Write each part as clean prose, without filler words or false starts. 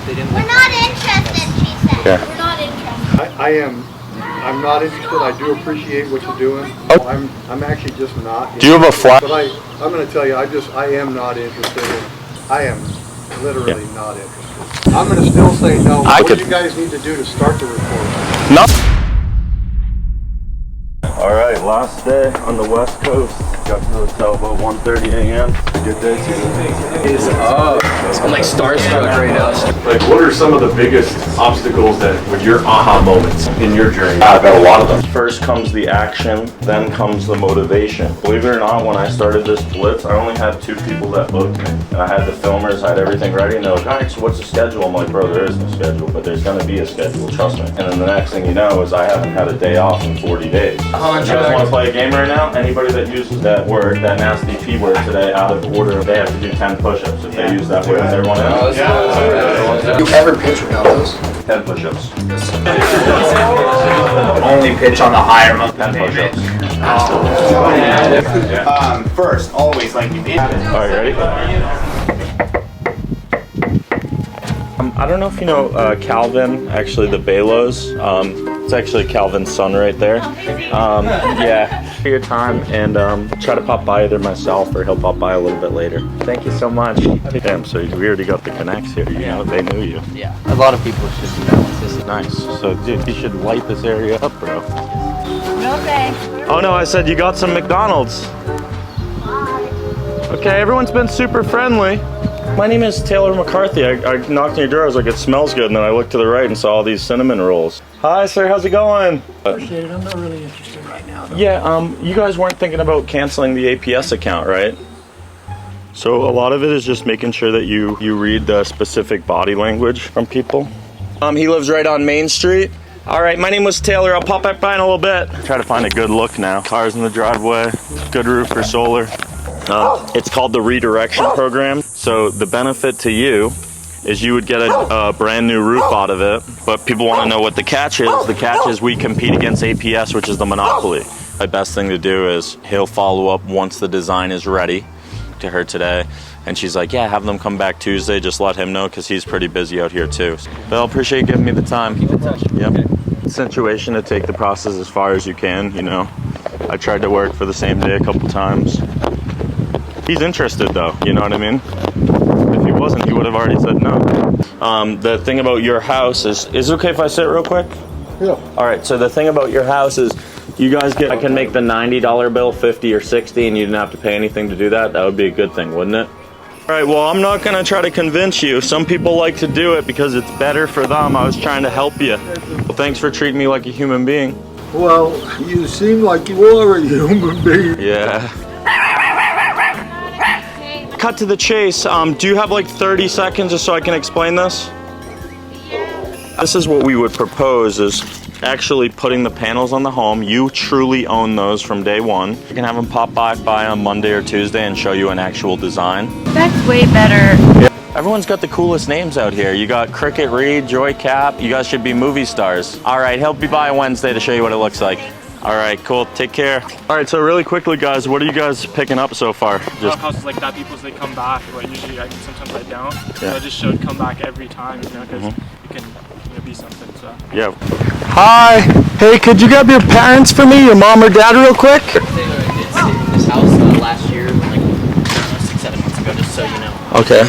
We're not interested, she said. Okay. We're not interested. I'm not interested. I do appreciate what you're doing. Oh. I'm actually just not. Do you have a flat? But I'm going to tell you, I am not interested. I am literally not interested. I'm going to still say no. What do you guys need to do to start the report? No. All right, last day on the West Coast. Got to the hotel about 1:30 a.m. Good day too. I'm like starstruck right now. Like, what are some of the biggest obstacles that were your aha moments in your journey? I've got a lot of them. First comes the action, then comes the motivation. Believe it or not, when I started this blitz, I only had 2 people that booked me. And I had the filmers, I had everything ready, and they're like, all right, so what's the schedule? I'm like, bro, there is no schedule, but there's gonna be a schedule, trust me. And then the next thing you know is I haven't had a day off in 40 days. You guys want to play a game right now? Anybody that uses that word, that nasty P word today out of order, they have to do 10 push-ups. If they use that word, everyone else. You ever pitch without those? 10 push-ups. Only pitch on the higher month. 10 push-ups. First, always like you did. All right, ready? I don't know if you know Calvin, actually the Balos. It's actually Calvin's son right there. Yeah, for your time, and try to pop by either myself or he'll pop by a little bit later. Thank you so much. Damn, so we already got the connects here. You know, they knew you. Yeah, a lot of people should do that. This is Nice. So, dude, you should light this area up, bro. No thanks. Oh no, I said you got some McDonald's. Okay, everyone's been super friendly. My name is Taylor McCarthy. I knocked on your door. I was like, it smells good. And then I looked to the right and saw all these cinnamon rolls. Hi, sir. How's it going? Appreciate it. I'm not really interested right now, though. Yeah, you guys weren't thinking about canceling the APS account, right? So a lot of it is just making sure that you read the specific body language from people. He lives right on Main Street. All right, my name was Taylor. I'll pop back by in a little bit. Try to find a good look now. Cars in the driveway, good roof for solar. It's called the redirection program. So the benefit to you is you would get a brand new roof out of it, but people want to know what the catch is. The catch is we compete against APS, which is the monopoly. My best thing to do is he'll follow up once the design is ready to her today. And she's like, yeah, have them come back Tuesday. Just let him know because he's pretty busy out here too. But I appreciate you giving me the time. Keep in touch. Yep. Okay. Situation to take the process as far as you can, you know. I tried to work for the same day a couple times. He's interested though, you know what I mean? If he wasn't, he would have already said no. The thing about your house is it okay if I sit real quick? Yeah. All right, so the thing about your house is you guys I can make the $90 bill 50 or 60 and you didn't have to pay anything to do that. That would be a good thing, wouldn't it? All right, well, I'm not gonna try to convince you. Some people like to do it because it's better for them. I was trying to help you. Well, thanks for treating me like a human being. Well, you seem like you are a human being. Yeah. Cut to the chase. Do you have like 30 seconds just so I can explain this? This is what we would propose is actually putting the panels on the home. You truly own those from day one. You can have them pop by on Monday or Tuesday and show you an actual design. That's way better. Yeah. Everyone's got the coolest names out here. You got Cricket Reed, Joy Cap. You guys should be movie stars. All right, he'll be by Wednesday to show you what it looks like. All right, cool. Take care. All right, so really quickly, guys, what are you guys picking up so far? Just Houses like that, people they come back, but usually sometimes I don't. Yeah. So I just showed come back every time, you know, because you can be something. So. yeah. Hi. Hey, could you grab your parents for me, your mom or dad, real quick? Taylor, I did stay in this house last year, like, I don't know, 6-7 months ago, just so you know. Okay.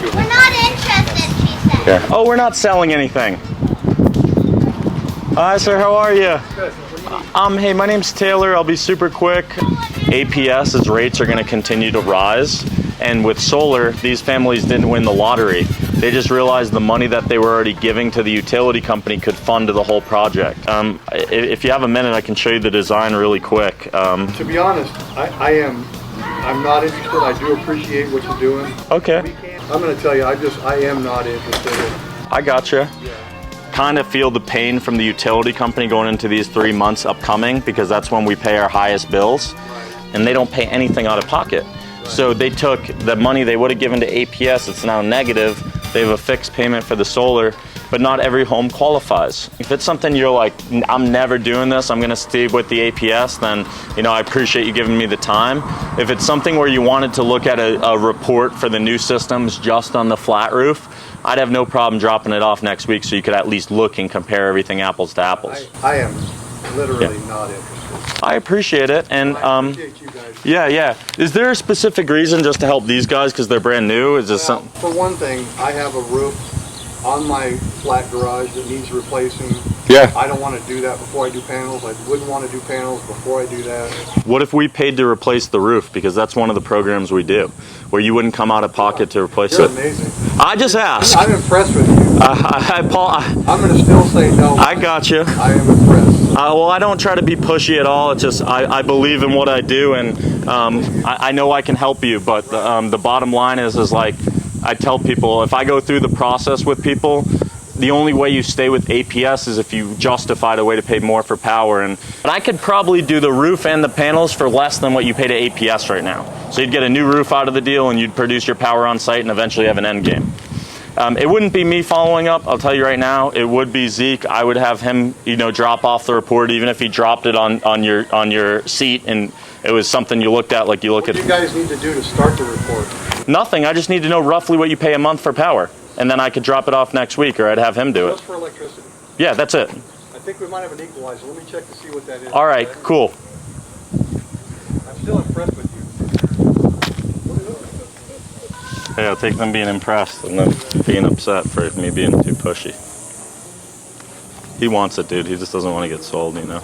We're not interested, she said. Yeah. Oh, we're not selling anything. Hi, sir. How are you? Good. Hey, my name's Taylor. I'll be super quick. APS's rates are going to continue to rise. And with solar, these families didn't win the lottery. They just realized the money that they were already giving to the utility company could fund the whole project. If you have a minute, I can show you the design really quick. To be honest, I'm not interested. I do appreciate what you're doing. Okay. I'm going to tell you, I am not interested. I gotcha. Kind of feel the pain from the utility company going into these 3 months upcoming because that's when we pay our highest bills and they don't pay anything out of pocket. So they took the money they would have given to APS, it's now negative. They have a fixed payment for the solar, but not every home qualifies. If it's something you're like, I'm never doing this, I'm gonna stay with the APS, then I appreciate you giving me the time. If it's something where you wanted to look at a report for the new systems just on the flat roof, I'd have no problem dropping it off next week so you could at least look and compare everything apples to apples. I am literally not interested. I appreciate it, and I appreciate you guys. yeah. Is there a specific reason just to help these guys because they're brand new? Is this something? For one thing, I have a roof on my flat garage that needs replacing. Yeah. I don't want to do that before I do panels. I wouldn't want to do panels before I do that. What if we paid to replace the roof? Because that's one of the programs we do, where you wouldn't come out of pocket to replace You're it. amazing. I just asked. I'm impressed with you. I'm going to still say no. I got you. I am impressed. Well, I don't try to be pushy at all. It's just I believe in what I do, and I know I can help you. But the bottom line is like I tell people, if I go through the process with people, the only way you stay with APS is if you justify the way to pay more for power. And I could probably do the roof and the panels for less than what you pay to APS right now. So you'd get a new roof out of the deal, and you'd produce your power on site and eventually have an end game. It wouldn't be me following up, I'll tell you right now. It would be Zeke. I would have him, drop off the report, even if he dropped it on your seat and it was something you looked at like you look at. What do you guys need to do to start the report? Nothing. I just need to know roughly what you pay a month for power, and then I could drop it off next week, or I'd have him do it. Just for electricity. Yeah, that's it. I think we might have an equalizer. Let me check to see what that is. All right, cool. I'm still impressed with you. Hey, I'll take them being impressed and then being upset for me being too pushy. He wants it, dude. He just doesn't want to get sold, It's crazy.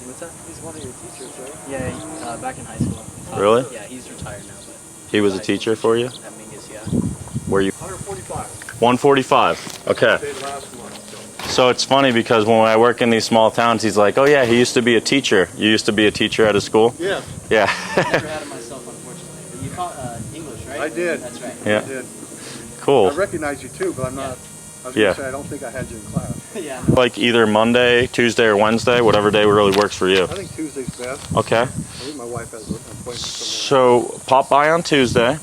What's that? He's one of your teachers, right? Yeah, back in high school. Really? Yeah, he's retired now, but... He was a teacher for you? At Mingus, yeah. Were you? 145. 145. Okay. Paid last month. So it's funny because when I work in these small towns, he's like, oh yeah, he used to be a teacher. You used to be a teacher at a school? Yeah. Yeah. I never had it myself, unfortunately. But you taught English, right? I did. That's right. Yeah. I did. Cool. I recognize you too, but I'm not. I was Yeah. going to say, I don't think I had you in class. Yeah. Like either Monday, Tuesday, or Wednesday, whatever day really works for you. I think Tuesday's best. Okay. I think my wife has an appointment somewhere. So pop by on Tuesday,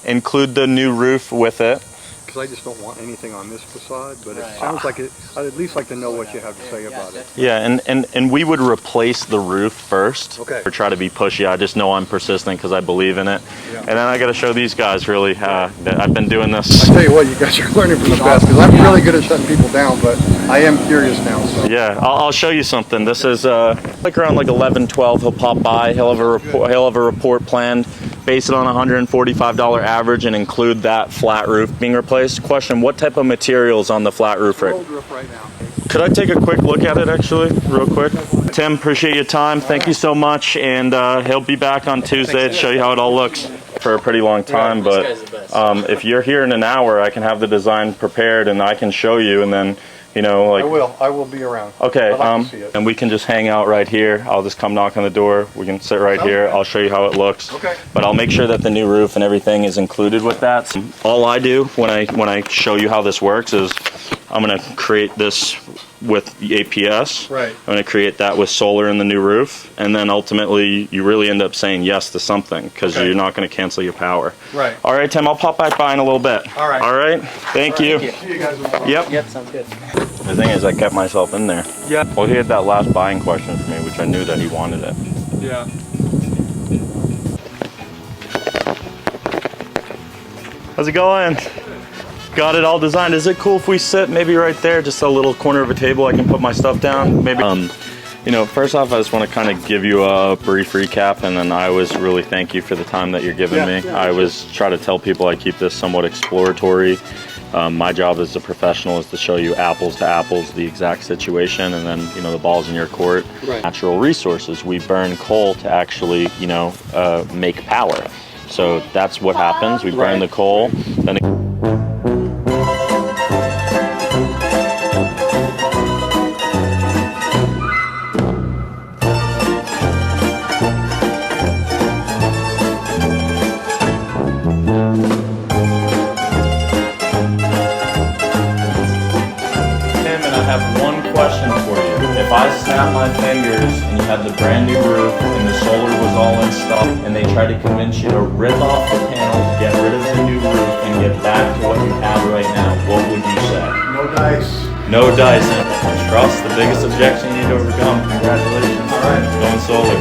include the new roof with it. Because I just don't want anything on this facade, but Right. it sounds like it. I'd at least like to know what you have to say about it. Yeah, and we would replace the roof first. Okay. Or try to be pushy. I just know I'm persistent because I believe in it. Yeah. And then I got to show these guys really that I've been doing I this. tell you what, you guys are learning from the best. Because I'm really good at shutting people down, but I am curious now. So. Yeah, I'll show you something. This is like around like 11, 12. He'll pop by. He'll have a report. He'll have a report planned. Base it on $145 average and include that flat roof being replaced. Question: what type of materials on the flat roof? Old roof right now. Could I take a quick look at it actually, real quick? Tim, appreciate your time. Thank you so much, and he'll be back on Tuesday to show you how it all looks for a pretty long time. But if you're here in an hour, I can have the design prepared and I can show you, and then like I will be around. okay, I'd like to see it. and we can just hang out right here. I'll just come knock on the door. We can sit right here. I'll show you how it looks. Okay. But I'll make sure that the new roof and everything is included with that. So all I do when I show you how this works is I'm going to create this with the APS. Right. I'm going to create that with solar in the new roof, and then ultimately you really end up saying yes to something because Okay. you're not going to cancel your power. Right. All right, Tim. I'll pop back by in a little bit. All right. All right. Thank you. See you guys in a while. Yep. Yep, sounds good. The thing is, I kept myself in there. Yeah. Well, he had that last buying question for me, which I knew that he wanted it. Yeah. How's it going? Got it all designed. Is it cool if we sit maybe right there, just a little corner of a table I can put my stuff down? Maybe. First off, I just want to kind of give you a brief recap, and then I always really thank you for the time that you're giving me. I always try to tell people I keep this somewhat exploratory. My job as a professional is to show you apples to apples the exact situation, and then the ball's in your court. Right. Natural resources. We burn coal to actually make power. So that's what happens. We burn the coal, then question for you. If I snap my fingers and you had the brand new roof and the solar was all installed and they tried to convince you to rip off the panels, get rid of the new roof, and get back to what you have right now, what would you say? No dice. No dice. And trust, the biggest objection you need to overcome. Congratulations. All right. Going solar.